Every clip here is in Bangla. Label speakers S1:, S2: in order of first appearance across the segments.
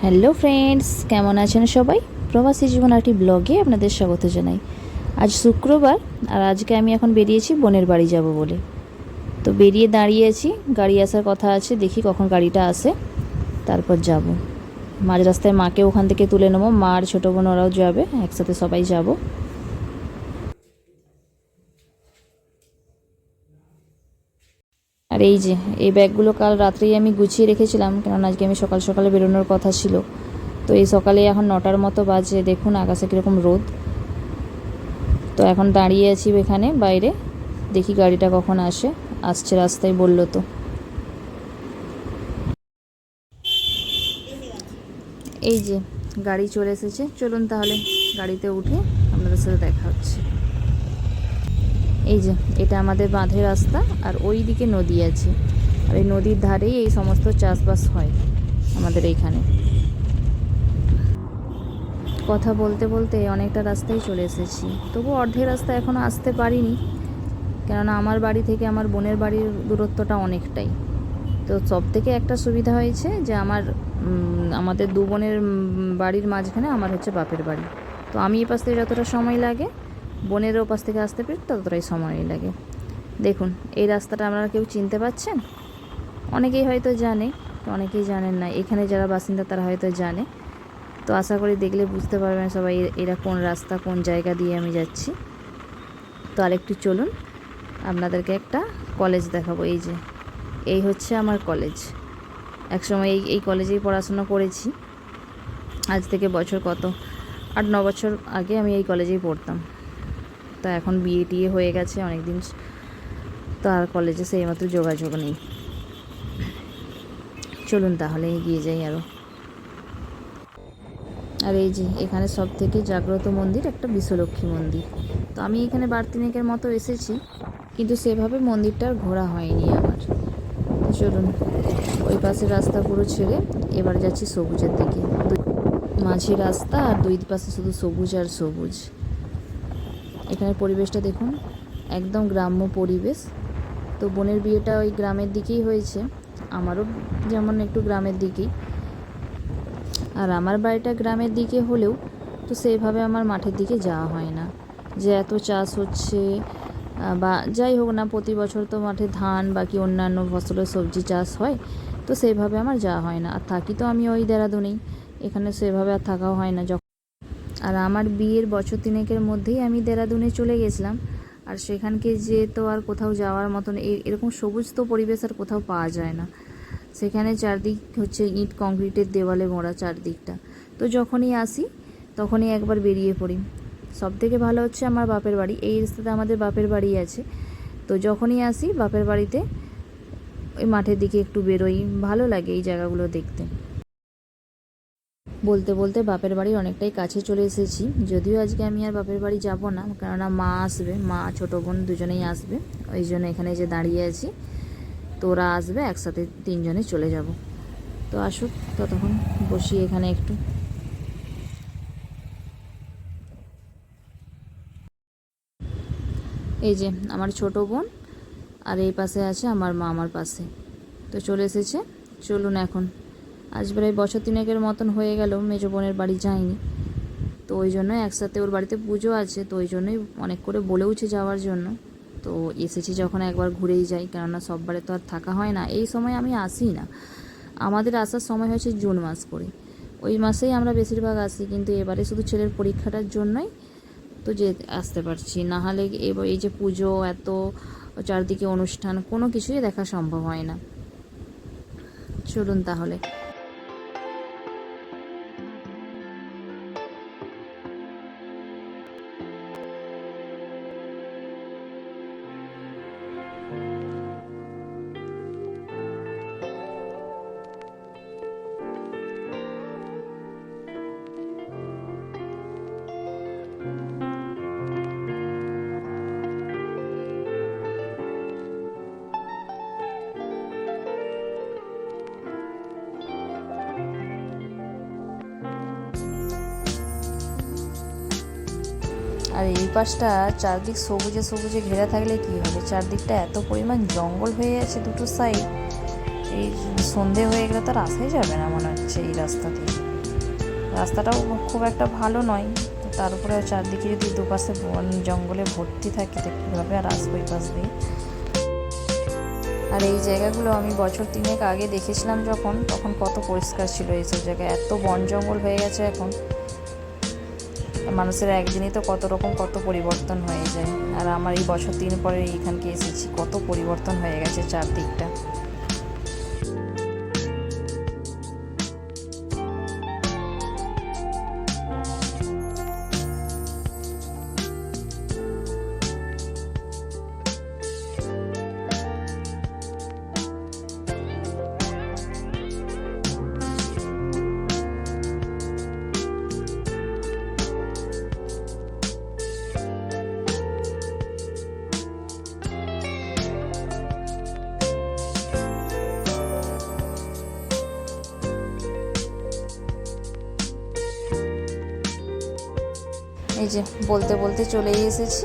S1: হ্যালো ফ্রেন্ডস, কেমন আছেন সবাই? প্রবাসী জীবন একটি ব্লগে আপনাদের স্বাগত জানাই। আজ শুক্রবার, আর আজকে আমি এখন বেরিয়েছি বোনের বাড়ি যাব বলে। তো বেরিয়ে দাঁড়িয়েছি, গাড়ি আসার কথা আছে, দেখি কখন গাড়িটা আসে, তারপর যাব। মাঝ রাস্তায় মাকে ওখান থেকে তুলে নেবো, মা আর ছোটো বোন ওরাও যাবে, একসাথে সবাই যাব। আর এই যে এই ব্যাগগুলো কাল রাত্রেই আমি গুছিয়ে রেখেছিলাম, কারণ আজকে আমি সকাল সকালে বেরোনোর কথা ছিল। তো এই সকালে এখন 9টার মতো বাজে, দেখুন আকাশে কীরকম রোদ। তো এখন দাঁড়িয়ে আছি এখানে বাইরে, দেখি গাড়িটা কখন আসছে রাস্তায় বললো তো। এই যে গাড়ি চলে এসেছে, চলুন তাহলে গাড়িতে উঠে আপনাদের সাথে দেখা হচ্ছে। এই যে এটা আমাদের বাঁধের রাস্তা, আর ওই দিকে নদী আছে, আর এই নদীর ধারেই এই সমস্ত চাষবাস হয় আমাদের এইখানে। কথা বলতে বলতে অনেকটা রাস্তায় চলে এসেছি, তবু অর্ধেক রাস্তা এখনও আসতে পারিনি, কেননা আমার বাড়ি থেকে আমার বোনের বাড়ির দূরত্বটা অনেকটাই। তো সব থেকে একটা সুবিধা হয়েছে যে আমাদের দু বোনের বাড়ির মাঝখানে আমার হচ্ছে বাপের বাড়ি। তো আমি এ পাশ থেকে যতটা সময় লাগে, বোনের ও পাশ থেকে আসতে পেরে ততটাই সময় লাগে। দেখুন এই রাস্তাটা আপনারা কেউ চিনতে পারছেন? অনেকেই হয়তো জানে, তো অনেকেই জানেন না। এখানে যারা বাসিন্দা তারা হয়তো জানে। তো আশা করি দেখলে বুঝতে পারবেন সবাই এরা কোন রাস্তা, কোন জায়গা দিয়ে আমি যাচ্ছি। তো আরেকটু চলুন, আপনাদেরকে একটা কলেজ দেখাবো। এই যে এই হচ্ছে আমার কলেজ। একসময় এই কলেজেই পড়াশোনা করেছি, আজ থেকে বছর কত 8-9 বছর আগে আমি এই কলেজেই পড়তাম। তো এখন বিয়ে টিয়ে হয়ে গেছে অনেক দিন, তো আর কলেজে সেই মতো যোগাযোগ নেই। চলুন তাহলে এগিয়ে যাই আরও। আর এই যে এখানে সব থেকে জাগ্রত মন্দির একটা বিশ্বলক্ষ্মী মন্দির। তো আমি এখানে বারতিনেকের মতো এসেছি, কিন্তু সেভাবে মন্দিরটার ঘোরা হয়নি আমার। তো চলুন, ওই পাশের রাস্তা পুরো ছেড়ে এবার যাচ্ছি সবুজের দিকে। মাঝে রাস্তা, আর দুই পাশে শুধু সবুজ আর সবুজ। এখানে পরিবেশটা দেখুন, একদম গ্রাম্য পরিবেশ। তো বোনের বিয়েটা ওই গ্রামের দিকেই হয়েছে, আমারও যেমন একটু গ্রামের দিকেই। আর আমার বাড়িটা গ্রামের দিকে হলেও তো সেইভাবে আমার মাঠের দিকে যাওয়া হয় না, যে এত চাষ হচ্ছে বা যাই হোক না, প্রতি বছর তো মাঠে ধান বাকি অন্যান্য ফসলের সবজি চাষ হয়, তো সেইভাবে আমার যাওয়া হয় না। আর থাকি তো আমি ওই দেরাদুনেই, এখানে সেভাবে আর থাকাও হয় না। আর আমার বিয়ের বছর তিনেকের মধ্যেই আমি দেরাদুনে চলে গেছিলাম, আর সেখানকে যে তো আর কোথাও যাওয়ার মতন এরকম সবুজ তো পরিবেশ আর কোথাও পাওয়া যায় না। সেখানে চারদিক হচ্ছে ইট কংক্রিটের দেওয়ালে মোড়া চারদিকটা। তো যখনই আসি তখনই একবার বেরিয়ে পড়ি। সব থেকে ভালো হচ্ছে আমার বাপের বাড়ি, এই রাস্তাতে আমাদের বাপের বাড়ি আছে। তো যখনই আসি বাপের বাড়িতে ওই মাঠের দিকে একটু বেরোই, ভালো লাগে এই জায়গাগুলো দেখতে। বলতে বলতে বাপের বাড়ির অনেকটাই কাছে চলে এসেছি, যদিও আজকে আমি আর বাপের বাড়ি যাব না, কেননা মা আসবে, মা ছোটো বোন দুজনেই আসবে। ওই জন্য এখানে যে দাঁড়িয়ে আছি, তো ওরা আসবে, একসাথে তিনজনে চলে যাব। তো আসুক, ততক্ষণ বসি এখানে একটু। এই যে আমার ছোটো বোন, আর এই পাশে আছে আমার মা আমার পাশে। তো চলে এসেছে, চলুন এখন। আজ প্রায় বছর তিনেকের মতন হয়ে গেল মেজো বোনের বাড়ি যাইনি, তো ওই জন্য একসাথে ওর বাড়িতে পুজো আছে, তো ওই জন্যই অনেক করে বলেওছে যাওয়ার জন্য। তো এসেছি যখন একবার ঘুরেই যাই, কেননা সববারে তো আর থাকা হয় না, এই সময় আমি আসি না। আমাদের আসার সময় হয়েছে জুন মাস করে, ওই মাসেই আমরা বেশিরভাগ আসি, কিন্তু এবারে শুধু ছেলের পরীক্ষাটার জন্যই তো যে আসতে পারছি, না হলে এই যে পুজো, এত চারদিকে অনুষ্ঠান, কোনো কিছুই দেখা সম্ভব হয় না। চলুন তাহলে। আর এই পাশটা চারদিক সবুজে সবুজে ঘেরা থাকলে কি হবে, চারদিকটা এত পরিমাণ জঙ্গল হয়ে আছে দুটো সাইড। এই সন্ধে হয়ে গেলে তার আসাই যাবে না মনে হচ্ছে এই রাস্তা থেকে। রাস্তাটাও খুব একটা ভালো নয়, তো তার উপরে চারদিকে যদি দুপাশে বন জঙ্গলে ভর্তি থাকে তো কীভাবে আর আসবো এই পাশ দিয়ে। আর এই জায়গাগুলো আমি বছর 3 আগে দেখেছিলাম যখন, তখন কত পরিষ্কার ছিল এইসব জায়গায়। এত বন জঙ্গল হয়ে গেছে এখন, মানুষের একদিনই তো কত পরিবর্তন হয়ে যায়। আর আমার এই বছর 3 পরে এইখানকে এসেছি, কত পরিবর্তন হয়ে গেছে চারদিকটা। এই যে বলতে বলতে চলেই এসেছি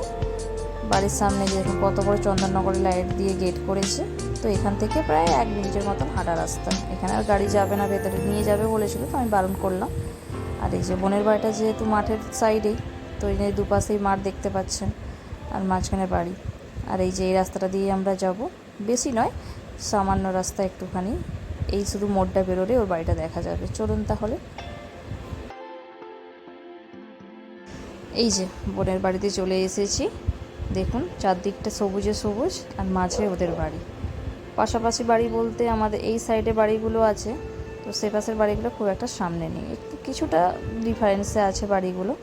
S1: বাড়ির সামনে, যে কত বড় চন্দননগরের লাইট দিয়ে গেট করেছে। তো এখান থেকে প্রায় 1 মিনিটের মতন হাঁটা রাস্তা। এখানে আর গাড়ি যাবে না, ভেতরে নিয়ে যাবে বলেছিল, তো আমি বারণ করলাম। আর এই যে বোনের বাড়িটা যেহেতু মাঠের সাইডেই, তো এই দুপাশেই মাঠ দেখতে পাচ্ছেন, আর মাঝখানে বাড়ি। আর এই যে এই রাস্তাটা দিয়ে আমরা যাব, বেশি নয়, সামান্য রাস্তা একটুখানি, এই শুধু মোড়টা বেরোলে ওর বাড়িটা দেখা যাবে। চলুন তাহলে। এই যে বোনের বাড়িতে চলে এসেছি, দেখুন চারদিকটা সবুজে সবুজ, আর মাঝে ওদের বাড়ি। পাশাপাশি বাড়ি বলতে আমাদের এই সাইডে বাড়িগুলো আছে, তো সে পাশের বাড়িগুলো খুব একটা সামনে নেই, একটু কিছুটা ডিফারেন্সে আছে বাড়িগুলো।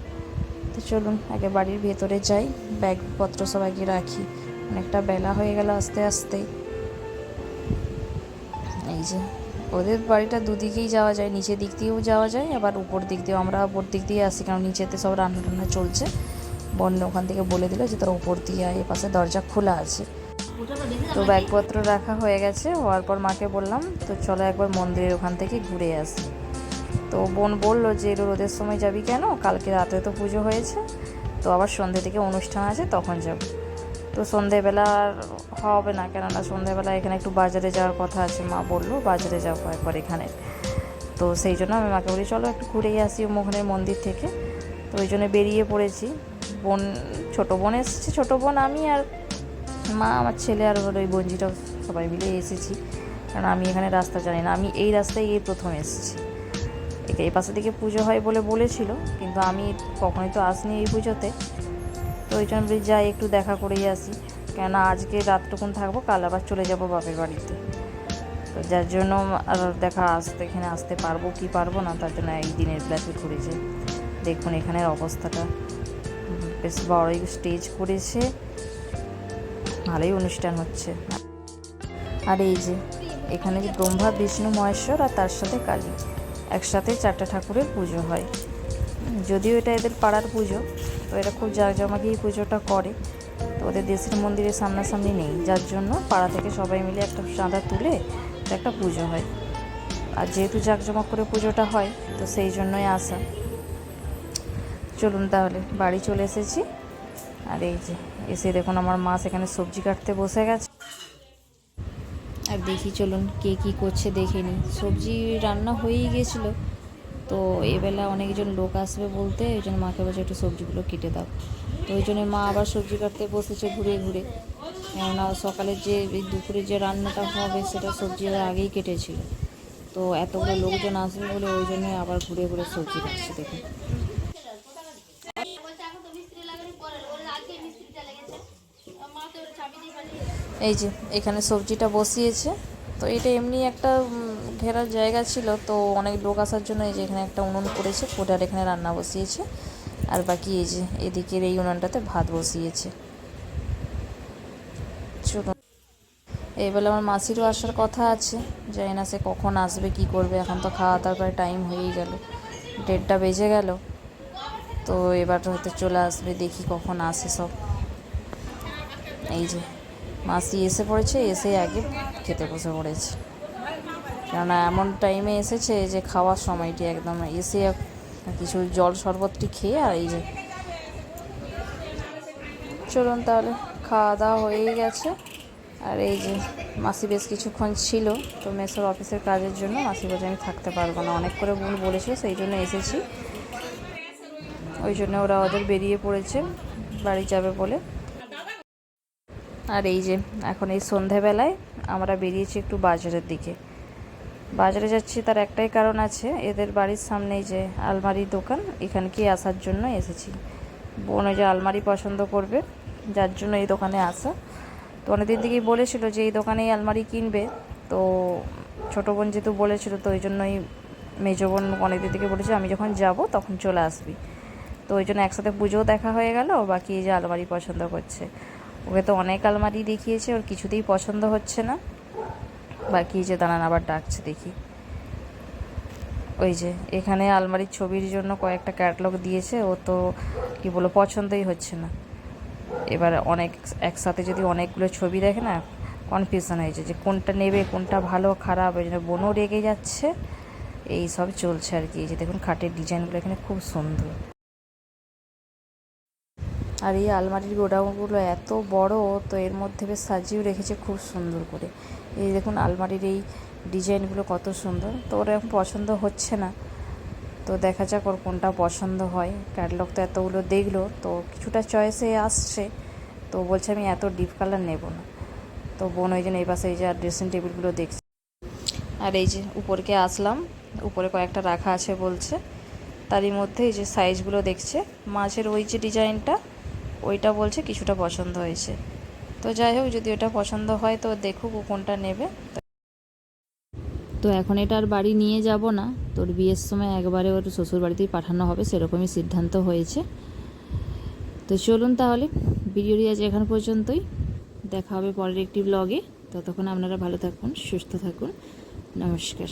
S1: তো চলুন আগে বাড়ির ভেতরে যাই, ব্যাগপত্র সব আগে রাখি, অনেকটা বেলা হয়ে গেল আস্তে আস্তে। এই যে ওদের বাড়িটা দুদিকেই যাওয়া যায়, নিচের দিক দিয়েও যাওয়া যায়, আবার উপর দিক দিয়েও। আমরা উপর দিক দিয়ে আসি, কারণ নিচেতে সব রান্না টান্না চলছে। বন্য ওখান থেকে বলে দিল যে তোরা উপর দিয়ে আয়, এ পাশে দরজা খোলা আছে। তো ব্যাগপত্র রাখা হয়ে গেছে, হওয়ার পর মাকে বললাম তো চলো একবার মন্দিরের ওখান থেকে ঘুরে আসি। তো বোন বললো যে রোদের সময় যাবি কেন, কালকে রাতে তো পুজো হয়েছে, তো আবার সন্ধ্যে থেকে অনুষ্ঠান আছে, তখন যাব। তো সন্ধেবেলা আর হবে না, কেননা সন্ধেবেলা এখানে একটু বাজারে যাওয়ার কথা আছে, মা বললো বাজারে যাবো একবার এখানে। তো সেই জন্য আমি মাকে বলি চলো একটু ঘুরেই আসি মোহনের মন্দির থেকে। তো ওই জন্য বেরিয়ে পড়েছি। বোন, ছোটো বোন এসেছে, ছোটো বোন, আমি আর মা, আমার ছেলে, আর ওই বোনজিটাও সবাই মিলে এসেছি। কারণ আমি এখানে রাস্তা জানি না, আমি এই রাস্তায় এই প্রথম এসেছি। এই পাশে দিকে পুজো হয় বলেছিল, কিন্তু আমি কখনোই তো আসিনি এই পুজোতে। তো ওই জন্য যাই একটু দেখা করেই আসি, কেননা আজকে রাতটুকুন থাকবো, কাল আবার চলে যাব বাপের বাড়িতে। তো যার জন্য আর এখানে আসতে পারবো কি পারবো না, তার জন্য এই দিনের বেলাতে ঘুরে যাই। দেখুন এখানের অবস্থাটা, বেশ বড়ই স্টেজ করেছে, ভালোই অনুষ্ঠান হচ্ছে। আর এই যে এখানে যে ব্রহ্মা, বিষ্ণু, মহেশ্বর আর তার সাথে কালী, একসাথে 4টা ঠাকুরের পুজো হয়। যদিও এটা এদের পাড়ার পুজো, তো এরা খুব জাঁকজমাকেই পুজোটা করে। তো ওদের দেশের মন্দিরের সামনাসামনি নেই, যার জন্য পাড়া থেকে সবাই মিলে একটা চাঁদা তুলে একটা পুজো হয়। আর যেহেতু জাঁকজমক করে পুজোটা হয়, তো সেই জন্যই আসা। চলুন তাহলে, বাড়ি চলে এসেছি। আর এই যে এসে দেখুন আমার মা সেখানে সবজি কাটতে বসে গেছে। আর দেখি চলুন কে কী করছে দেখে নিই। সবজি রান্না হয়েই গেছিলো, তো এবেলা অনেকজন লোক আসবে বলতে ওই জন্য মাকে বলছে একটু সবজিগুলো কেটে দাও। তো ওই জন্য মা আবার সবজি কাটতে বসেছে ঘুরে ঘুরে, কেননা সকালে যে দুপুরে যে রান্নাটা হবে সেটা সবজি আগেই কেটেছিল। তো এতগুলো লোকজন আসবে বলে ওই জন্যই আবার ঘুরে ঘুরে সবজি কাটছে। দেখুন এই যে এখানে সবজিটা বসিয়েছে। তো এটা এমনি একটা ঘেরার জায়গা ছিল, তো অনেক লোক আসার জন্য এই যে এখানে একটা উনুন করেছে, কোটার এখানে রান্না বসিয়েছে। আর বাকি এই যে এদিকের এই উনুনটাতে ভাত বসিয়েছে। চলুন, এইবেলা আমার মাসিরও আসার কথা আছে, জানি না সে কখন আসবে কি করবে। এখন তো খাওয়া দাওয়ার প্রায় টাইম হয়েই গেল, 1:30 বেজে গেল। তো এবার হয়তো চলে আসবে, দেখি কখন আসে সব। এই যে মাসি এসে পড়েছে, এসে আগে খেতে বসে পড়েছে, কেননা এমন টাইমে এসেছে যে খাওয়ার সময়টি একদম এসে কিছু জল শরবতটি খেয়ে। আর এই যে চলুন তাহলে, খাওয়া দাওয়া হয়ে গেছে। আর এই যে মাসি বেশ কিছুক্ষণ ছিল, তো মেসোর অফিসের কাজের জন্য মাসি বলছে আমি থাকতে পারবো না, অনেক করে বলেছিল, সেই জন্য এসেছি। ওই জন্য ওরা ওদের বেরিয়ে পড়েছে বাড়ি যাবে বলে। আর এই যে এখন এই সন্ধেবেলায় আমরা বেরিয়েছি একটু বাজারের দিকে। বাজারে যাচ্ছি তার একটাই কারণ আছে, এদের বাড়ির সামনেই যে আলমারির দোকান, এখানকে আসার জন্য এসেছি। বোন ওই যে আলমারি পছন্দ করবে, যার জন্য এই দোকানে আসা। তো অনেকদিন থেকেই বলেছিল যে এই দোকানেই আলমারি কিনবে, তো ছোটো বোন যেহেতু বলেছিল, তো ওই জন্যই মেজো বোন অনেকদিন থেকে বলেছে আমি যখন যাব তখন চলে আসবি। তো ওই জন্য একসাথে পুজোও দেখা হয়ে গেল, বাকি এই যে আলমারি পছন্দ করছে। ওকে তো অনেক আলমারি দেখিয়েছে, ওর কিছুতেই পছন্দ হচ্ছে না। বাকি যে দাঁড়ান আবার ডাকছে দেখি, ওই যে এখানে আলমারির ছবির জন্য কয়েকটা ক্যাটালগ দিয়েছে, ও তো কি বলো পছন্দই হচ্ছে না। এবার অনেক একসাথে যদি অনেকগুলো ছবি দেখে না, কনফিউশন হয়েছে যে কোনটা নেবে, কোনটা ভালো খারাপ, ওই জন্য বোনও রেগে যাচ্ছে। এই সব চলছে আর কি। এই যে দেখুন খাটের ডিজাইনগুলো এখানে খুব সুন্দর। আর এই আলমারির গোডাউনগুলো এত বড়, তো এর মধ্যে বেশ সাজিয়েও রেখেছে খুব সুন্দর করে। এই দেখুন আলমারির এই ডিজাইনগুলো কত সুন্দর। তো ওর এখন পছন্দ হচ্ছে না, তো দেখা যাক ওর কোনটা পছন্দ হয়। ক্যাটালগ তো এতগুলো দেখলো, তো কিছুটা চয়েসে আসছে, তো বলছে আমি এত ডিপ কালার নেব না। তো বোন ওই জন্য এই পাশে এই যে ড্রেসিং টেবিলগুলো দেখছে। আর এই যে উপরকে আসলাম, উপরে কয়েকটা রাখা আছে বলছে, তারই মধ্যে এই যে সাইজগুলো দেখছে। মাঝের ওই যে ডিজাইনটা, ওইটা বলছে কিছুটা পছন্দ হয়েছে। তো যাই হোক, যদি ওটা পছন্দ হয় তো দেখুক ও কোনটা নেবে। তো এখন এটা আর বাড়ি নিয়ে যাব না, তোর বিয়ের সময় একবারে ওর শ্বশুর বাড়িতেই পাঠানো হবে, সেরকমই সিদ্ধান্ত হয়েছে। তো চলুন তাহলে ভিডিওটি আজ এখান পর্যন্তই, দেখা হবে পরের একটি ব্লগে। ততক্ষণ আপনারা ভালো থাকুন, সুস্থ থাকুন, নমস্কার।